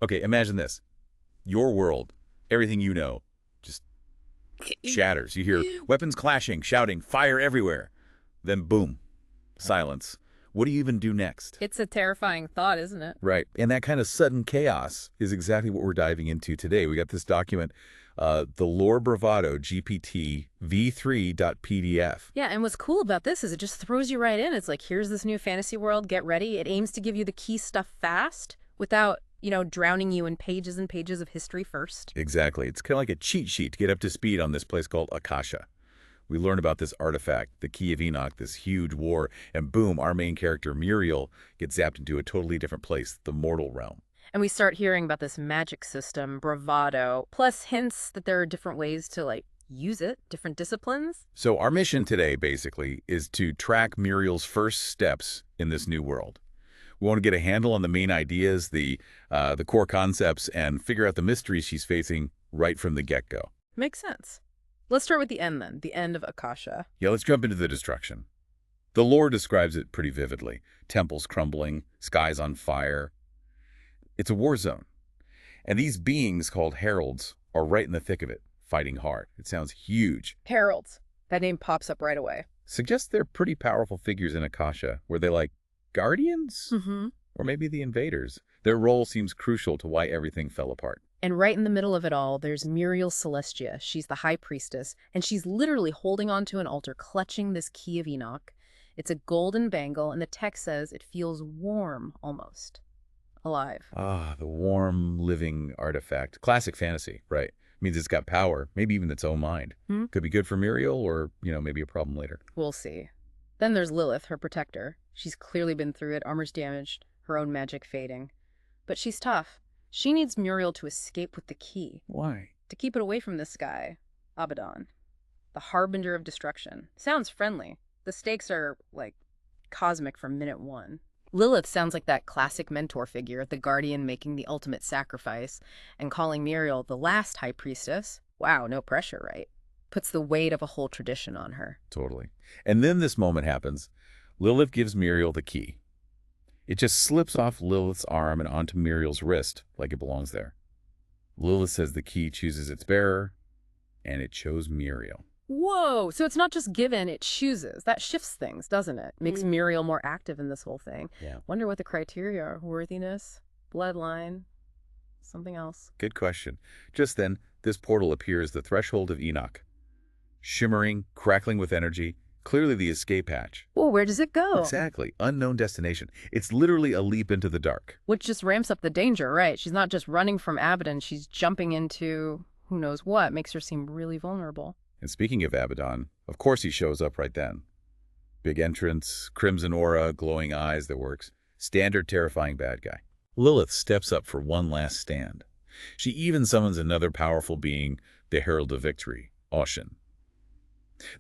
Okay, imagine this. Your world, everything you know, just shatters. You hear weapons clashing, shouting, fire everywhere. Then boom, silence. What do you even do next? It's a terrifying thought, isn't it? Right. And that kind of sudden chaos is exactly what we're diving into today. We got this document, the Lore Bravado GPT v3.pdf. Yeah, and what's cool about this is it just throws you right in. It's like, here's this new fantasy world, get ready. It aims to give you the key stuff fast without, drowning you in pages and pages of history first. Exactly. It's kind of like a cheat sheet to get up to speed on this place called Akasha. We learn about this artifact, the Key of Enoch, this huge war, and boom, our main character, Muriel, gets zapped into a totally different place, the mortal realm. And we start hearing about this magic system, Bravado, plus hints that there are different ways to, use it, different disciplines. So our mission today, basically, is to track Muriel's first steps in this new world. We want to get a handle on the main ideas, the core concepts, and figure out the mysteries she's facing right from the get-go. Makes sense. Let's start with the end, then. The end of Akasha. Yeah, let's jump into the destruction. The lore describes it pretty vividly. Temples crumbling, skies on fire. It's a war zone. And these beings called Heralds are right in the thick of it, fighting hard. It sounds huge. Heralds. That name pops up right away. Suggests they're pretty powerful figures in Akasha. Were they like guardians? Mm-hmm. Or maybe the invaders? Their role seems crucial to why everything fell apart. And right in the middle of it all, there's Muriel Celestia. She's the High Priestess, and she's literally holding onto an altar, clutching this Key of Enoch. It's a golden bangle, and the text says it feels warm, almost. Alive. Ah, the warm, living artifact. Classic fantasy, right? Means it's got power, maybe even its own mind. Could be good for Muriel or, maybe a problem later. We'll see. Then there's Lilith, her protector. She's clearly been through it, armor's damaged, her own magic fading. But she's tough. She needs Muriel to escape with the key. Why? To keep it away from this guy, Abaddon. The harbinger of destruction. Sounds friendly. The stakes are, cosmic from minute one. Lilith sounds like that classic mentor figure, the guardian making the ultimate sacrifice, and calling Muriel the last High Priestess. Wow, no pressure, right? Puts the weight of a whole tradition on her. Totally. And then this moment happens. Lilith gives Muriel the key. It just slips off Lilith's arm and onto Muriel's wrist, like it belongs there. Lilith says the key chooses its bearer, and it chose Muriel. Whoa! So it's not just given, it chooses. That shifts things, doesn't it? Makes Muriel more active in this whole thing. Yeah. Wonder what the criteria are. Worthiness? Bloodline? Something else? Good question. Just then, this portal appears the threshold of Enoch. Shimmering, crackling with energy, clearly the escape hatch. Well, where does it go? Exactly. Unknown destination. It's literally a leap into the dark. Which just ramps up the danger, right? She's not just running from Abaddon, she's jumping into who knows what. Makes her seem really vulnerable. And speaking of Abaddon, of course he shows up right then. Big entrance, crimson aura, glowing eyes, that works. Standard terrifying bad guy. Lilith steps up for one last stand. She even summons another powerful being, the Herald of Victory, Oshin.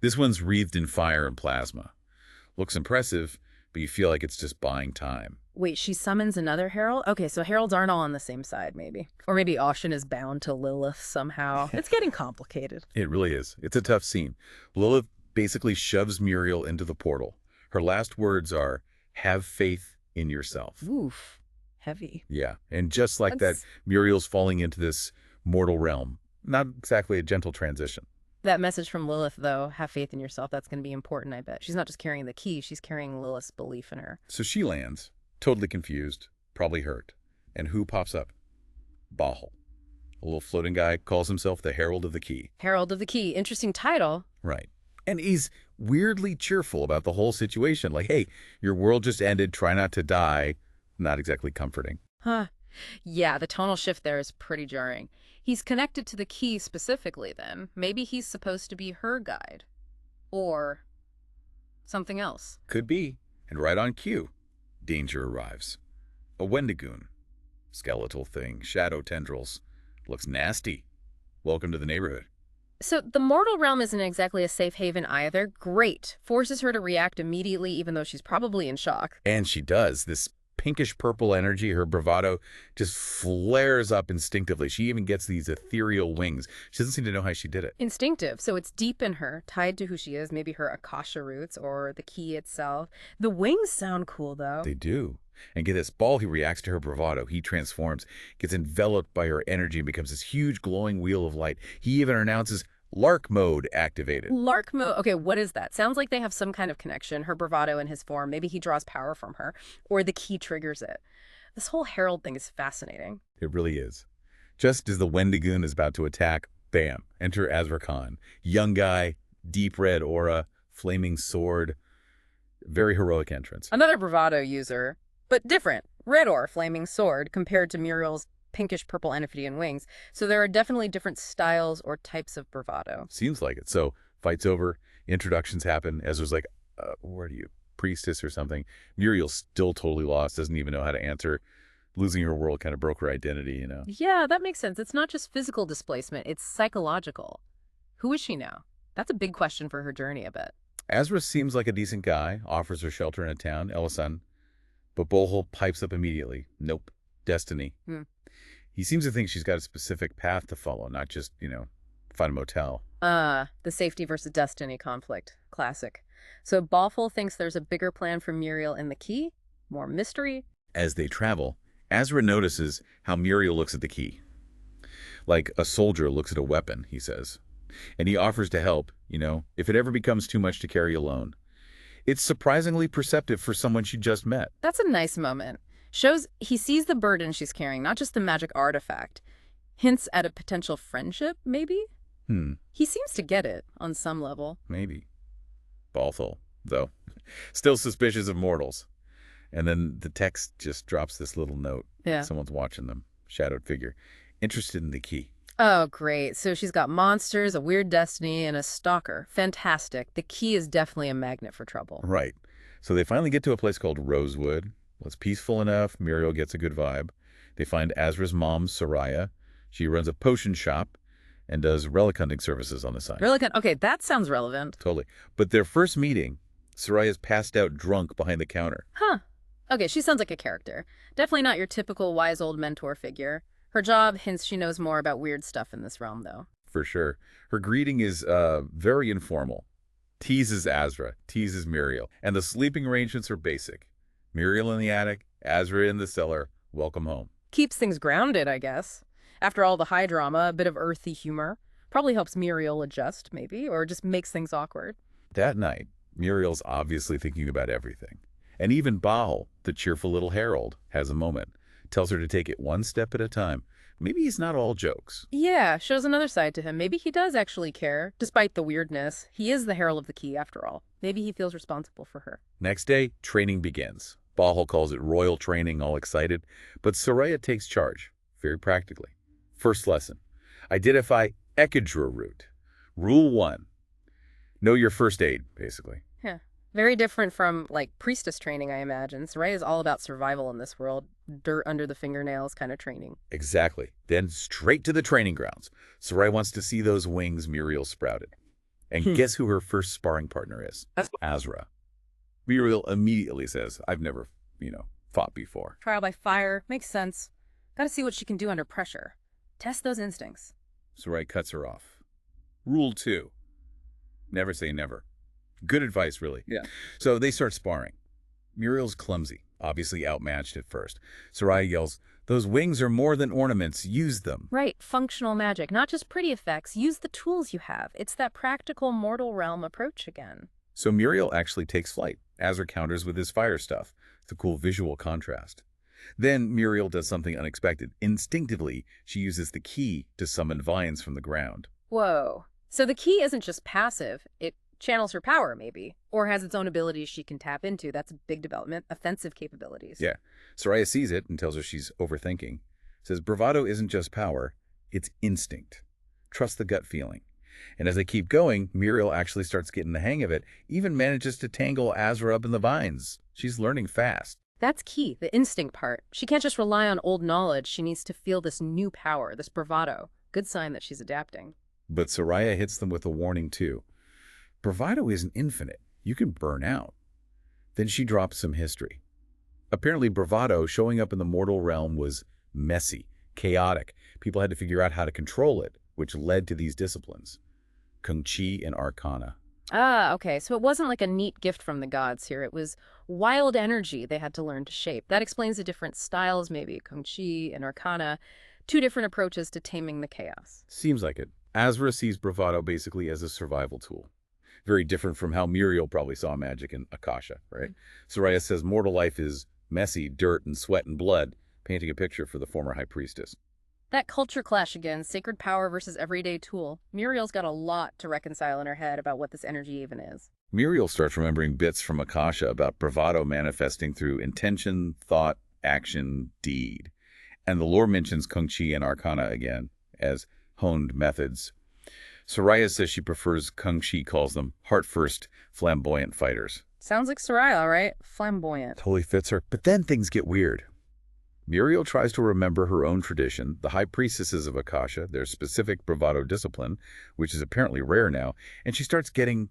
This one's wreathed in fire and plasma. Looks impressive, but you feel like it's just buying time. Wait, she summons another Herald? Okay, so Heralds aren't all on the same side, maybe. Or maybe Oshin is bound to Lilith somehow. It's getting complicated. It really is. It's a tough scene. Lilith basically shoves Muriel into the portal. Her last words are, "Have faith in yourself." Oof. Heavy. Yeah, and just like that, Muriel's falling into this mortal realm. Not exactly a gentle transition. That message from Lilith, though, have faith in yourself, that's going to be important, I bet. She's not just carrying the key, she's carrying Lilith's belief in her. So she lands, totally confused, probably hurt. And who pops up? Bohel. A little floating guy, calls himself the Herald of the Key. Herald of the Key. Interesting title. Right. And he's weirdly cheerful about the whole situation. Like, hey, your world just ended, try not to die. Not exactly comforting. Huh. Yeah, the tonal shift there is pretty jarring. He's connected to the key specifically, then. Maybe he's supposed to be her guide. Or something else. Could be. And right on cue, danger arrives. A Wendigoon. Skeletal thing, shadow tendrils. Looks nasty. Welcome to the neighborhood. So the mortal realm isn't exactly a safe haven either. Great. Forces her to react immediately, even though she's probably in shock. And she does. This pinkish purple energy, her bravado, just flares up instinctively. She even gets these ethereal wings. She doesn't seem to know how she did it. Instinctive, so it's deep in her, tied to who she is, maybe her Akasha roots or the key itself. The wings sound cool, though. They do. And get this, Bohel reacts to her bravado. He transforms, gets enveloped by her energy, and becomes this huge glowing wheel of light. He even announces Lark mode activated. Lark mode. Okay, what is that? Sounds like they have some kind of connection, her bravado and his form. Maybe he draws power from her, or the key triggers it. This whole Herald thing is fascinating. It really is. Just as the Wendigoon is about to attack, bam, enter Asra Khan. Young guy, deep red aura, flaming sword. Very heroic entrance. Another bravado user, but different. Red or flaming sword compared to Muriel's pinkish purple entity and wings. So there are definitely different styles or types of bravado. Seems like it. So fight's over, introductions happen. Ezra's like, where are you? Priestess or something. Muriel's still totally lost, doesn't even know how to answer. Losing her world kind of broke her identity, you know? Yeah, that makes sense. It's not just physical displacement, it's psychological. Who is she now? That's a big question for her journey, I bet. Asra seems like a decent guy, offers her shelter in a town, Elasan, but Bohel pipes up immediately. Nope. Destiny. He seems to think she's got a specific path to follow, not just, find a motel. The safety versus destiny conflict. Classic. So Bohel thinks there's a bigger plan for Muriel in the key? More mystery? As they travel, Asra notices how Muriel looks at the key. Like a soldier looks at a weapon, he says. And he offers to help, if it ever becomes too much to carry alone. It's surprisingly perceptive for someone she just met. That's a nice moment. Shows he sees the burden she's carrying, not just the magic artifact. Hints at a potential friendship, maybe? He seems to get it, on some level. Maybe. Bohel, though, still suspicious of mortals. And then the text just drops this little note. Yeah. Someone's watching them. Shadowed figure. Interested in the key. Oh, great. So she's got monsters, a weird destiny, and a stalker. Fantastic. The key is definitely a magnet for trouble. Right. So they finally get to a place called Rosewood. Well, it's peaceful enough. Muriel gets a good vibe. They find Asra's mom, Soraya. She runs a potion shop and does relic hunting services on the side. Relic hunt. Okay, that sounds relevant. Totally. But their first meeting, Soraya's passed out drunk behind the counter. Huh. Okay, she sounds like a character. Definitely not your typical wise old mentor figure. Her job hints she knows more about weird stuff in this realm, though. For sure. Her greeting is very informal. Teases Asra, teases Muriel. And the sleeping arrangements are basic. Muriel in the attic, Asra in the cellar. Welcome home. Keeps things grounded, I guess. After all the high drama, a bit of earthy humor. Probably helps Muriel adjust, maybe, or just makes things awkward. That night, Muriel's obviously thinking about everything. And even Bohel, the cheerful little herald, has a moment. Tells her to take it one step at a time. Maybe he's not all jokes. Yeah, shows another side to him. Maybe he does actually care, despite the weirdness. He is the herald of the key, after all. Maybe he feels responsible for her. Next day, training begins. Bohel calls it royal training, all excited. But Soraya takes charge, very practically. First lesson. Identify Ekidra root. Rule 1. Know your first aid, basically. Yeah. Very different from, priestess training, I imagine. Soraya is all about survival in this world. Dirt under the fingernails kind of training. Exactly. Then straight to the training grounds. Soraya wants to see those wings Muriel sprouted. And guess who her first sparring partner is? Asra. Muriel immediately says, I've never, fought before. Trial by fire. Makes sense. Gotta see what she can do under pressure. Test those instincts. Soraya cuts her off. Rule 2. Never say never. Good advice, really. Yeah. So they start sparring. Muriel's clumsy, obviously outmatched at first. Soraya yells, those wings are more than ornaments. Use them. Right. Functional magic. Not just pretty effects. Use the tools you have. It's that practical mortal realm approach again. So Muriel actually takes flight. Asra counters with his fire stuff. It's a cool visual contrast. Then Muriel does something unexpected. Instinctively, she uses the key to summon vines from the ground. Whoa. So the key isn't just passive. It channels her power, maybe, or has its own abilities she can tap into. That's a big development. Offensive capabilities. Yeah. Soraya sees it and tells her she's overthinking. Says bravado isn't just power, it's instinct. Trust the gut feeling. And as they keep going, Muriel actually starts getting the hang of it, even manages to tangle Asra up in the vines. She's learning fast. That's key, the instinct part. She can't just rely on old knowledge. She needs to feel this new power, this bravado. Good sign that she's adapting. But Soraya hits them with a warning, too. Bravado isn't infinite. You can burn out. Then she drops some history. Apparently, bravado showing up in the mortal realm was messy, chaotic. People had to figure out how to control it, which led to these disciplines. Kung Chi and Arcana. Ah, okay. So it wasn't like a neat gift from the gods here. It was wild energy they had to learn to shape. That explains the different styles, maybe Kung Chi and Arcana, two different approaches to taming the chaos. Seems like it. Asra sees Bravado basically as a survival tool. Very different from how Muriel probably saw magic in Akasha, right? Soraya says mortal life is messy, dirt and sweat and blood, painting a picture for the former High Priestess. That culture clash again, sacred power versus everyday tool. Muriel's got a lot to reconcile in her head about what this energy even is. Muriel starts remembering bits from Akasha about Bravado manifesting through intention, thought, action, deed. And the lore mentions Kung Chi and Arcana again as honed methods. Soraya says she prefers Kung Chi, calls them heart-first, flamboyant fighters. Sounds like Soraya, all right? Flamboyant. Totally fits her. But then things get weird. Muriel tries to remember her own tradition, the High Priestesses of Akasha, their specific Bravado discipline, which is apparently rare now, and she starts getting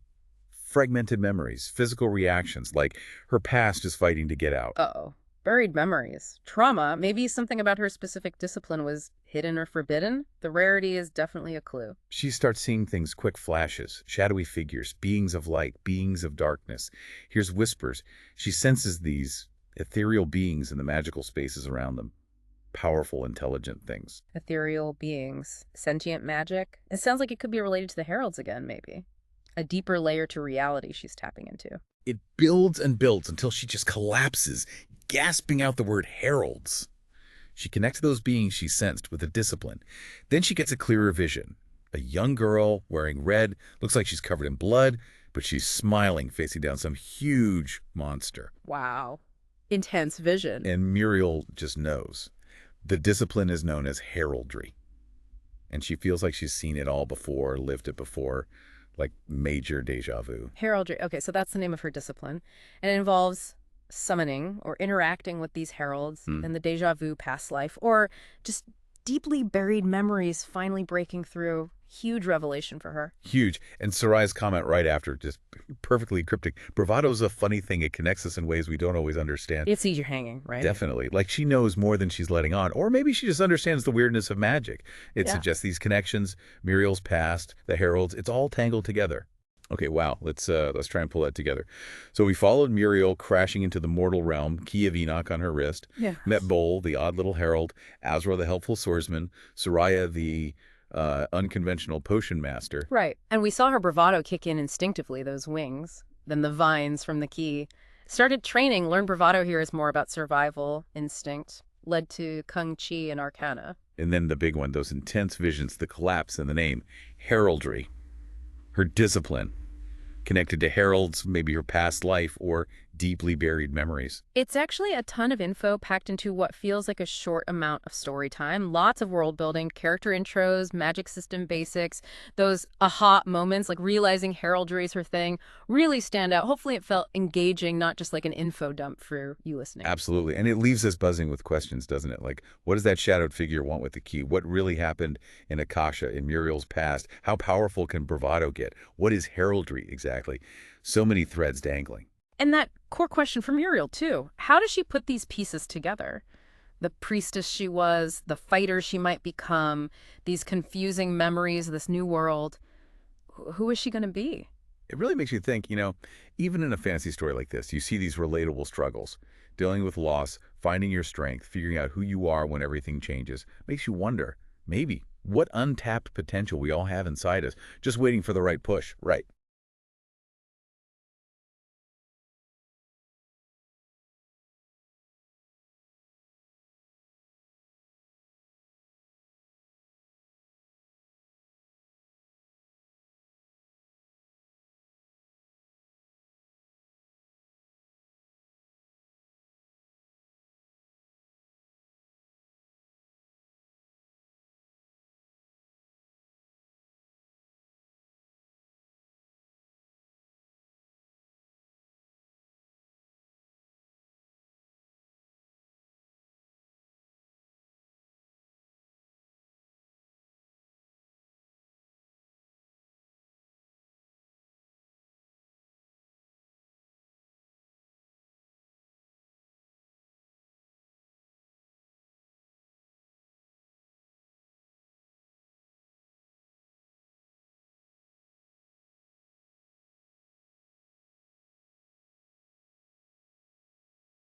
fragmented memories, physical reactions, like her past is fighting to get out. Uh-oh. Buried memories. Trauma. Maybe something about her specific discipline was hidden or forbidden. The rarity is definitely a clue. She starts seeing things, quick flashes, shadowy figures, beings of light, beings of darkness. Hears whispers. She senses these ethereal beings in the magical spaces around them. Powerful, intelligent things. Ethereal beings. Sentient magic. It sounds like it could be related to the Heralds again, maybe. A deeper layer to reality she's tapping into. It builds and builds until she just collapses, gasping out the word Heralds. She connects those beings she sensed with a discipline. Then she gets a clearer vision. A young girl wearing red, looks like she's covered in blood, but she's smiling, facing down some huge monster. Wow. Intense vision. And Muriel just knows. The discipline is known as heraldry. And she feels like she's seen it all before, lived it before, like major deja vu. Heraldry. Okay, so that's the name of her discipline. And it involves summoning or interacting with these heralds and the deja vu past life, or just deeply buried memories finally breaking through. Huge revelation for her. Huge. And Soraya's comment right after, just perfectly cryptic. Bravado's a funny thing. It connects us in ways we don't always understand. It sees you hanging, right? Definitely. Like she knows more than she's letting on. Or maybe she just understands the weirdness of magic. It suggests these connections, Muriel's past, the heralds, it's all tangled together. Okay, wow. Let's try and pull that together. So we followed Muriel crashing into the mortal realm, Key of Enoch on her wrist. Yeah. Met Bohl, the odd little herald, Asra, the helpful swordsman, Soraya, the unconventional potion master. Right. And we saw her bravado kick in instinctively, those wings. Then the vines from the key. Started training, learned bravado here is more about survival, instinct, led to Kung Chi and Arcana. And then the big one, those intense visions, the collapse in the name, heraldry. Her discipline, connected to heralds, maybe her past life, or deeply buried memories. It's actually a ton of info packed into what feels like a short amount of story time. Lots of world building, character intros, magic system basics, those aha moments, like realizing heraldry is her thing, really stand out. Hopefully it felt engaging, not just like an info dump for you listening. Absolutely. And it leaves us buzzing with questions, doesn't it? Like, what does that shadowed figure want with the key? What really happened in Akasha, in Muriel's past? How powerful can bravado get? What is heraldry exactly? So many threads dangling. And that core question for Muriel, too. How does she put these pieces together? The priestess she was, the fighter she might become, these confusing memories of this new world. Who is she going to be? It really makes you think, even in a fantasy story like this, you see these relatable struggles. Dealing with loss, finding your strength, figuring out who you are when everything changes. Makes you wonder, maybe, what untapped potential we all have inside us, just waiting for the right push. Right.